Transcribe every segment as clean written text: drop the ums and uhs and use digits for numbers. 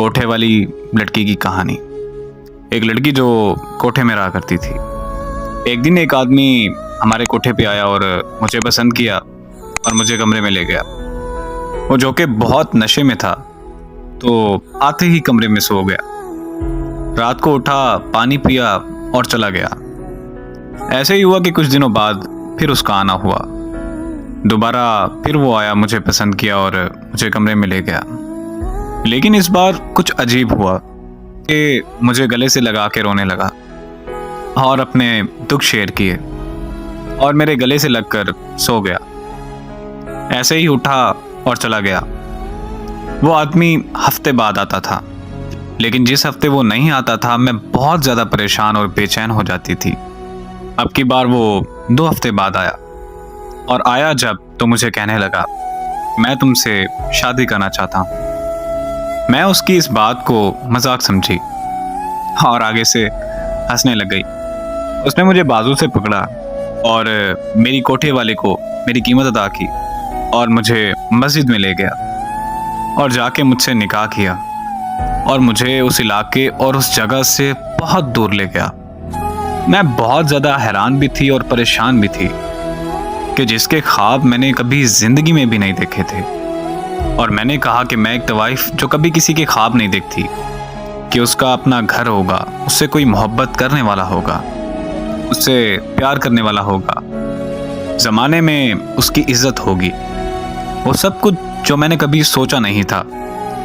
कोठे वाली लड़की की कहानी। एक लड़की जो कोठे में रहा करती थी। एक दिन एक आदमी हमारे कोठे पे आया और मुझे पसंद किया और मुझे कमरे में ले गया। वो जो कि बहुत नशे में था, तो आते ही कमरे में सो गया। रात को उठा, पानी पिया और चला गया। ऐसे ही हुआ कि कुछ दिनों बाद फिर उसका आना हुआ। दोबारा फिर वो आया, मुझे पसंद किया और मुझे कमरे में ले गया। लेकिन इस बार कुछ अजीब हुआ कि मुझे गले से लगा के रोने लगा और अपने दुख शेयर किए और मेरे गले से लगकर सो गया। ऐसे ही उठा और चला गया। वो आदमी हफ्ते बाद आता था, लेकिन जिस हफ्ते वो नहीं आता था मैं बहुत ज़्यादा परेशान और बेचैन हो जाती थी। अब की बार वो 2 हफ्ते बाद आया, और आया जब तो मुझे कहने लगा, मैं तुमसे शादी करना चाहता हूँ। मैं उसकी इस बात को मजाक समझी और आगे से हंसने लग गई। उसने मुझे बाजू से पकड़ा और मेरी कोठे वाले को मेरी कीमत अदा की और मुझे मस्जिद में ले गया और जाके मुझसे निकाह किया और मुझे उस इलाके और उस जगह से बहुत दूर ले गया। मैं बहुत ज़्यादा हैरान भी थी और परेशान भी थी कि जिसके ख्वाब मैंने कभी ज़िंदगी में भी नहीं देखे थे। और मैंने कहा कि मैं एक तवाइफ जो कभी किसी के ख्वाब नहीं देखती, कि उसका अपना घर होगा, उससे कोई मोहब्बत करने वाला होगा, उससे प्यार करने वाला होगा, ज़माने में उसकी इज्जत होगी। वो सब कुछ जो मैंने कभी सोचा नहीं था,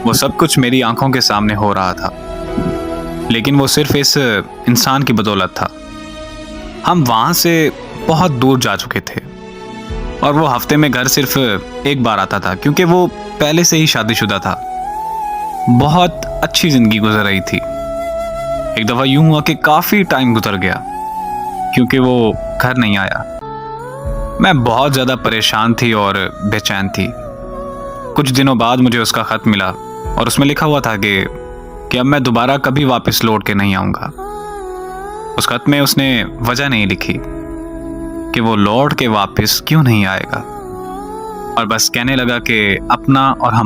वो सब कुछ मेरी आंखों के सामने हो रहा था। लेकिन वो सिर्फ इस इंसान की बदौलत था। हम वहाँ से बहुत दूर जा चुके थे और वो हफ्ते में घर सिर्फ एक बार आता था, क्योंकि वो पहले से ही शादीशुदा था। बहुत अच्छी जिंदगी गुजर रही थी। एक दफ़ा यूं हुआ कि काफ़ी टाइम गुजर गया क्योंकि वो घर नहीं आया। मैं बहुत ज़्यादा परेशान थी और बेचैन थी। कुछ दिनों बाद मुझे उसका ख़त मिला और उसमें लिखा हुआ था कि अब मैं दोबारा कभी वापस लौट के नहीं आऊँगा। उस ख़त में उसने वजह नहीं लिखी कि वो लौट के वापस क्यों नहीं आएगा, और बस कहने लगा कि अपना और हम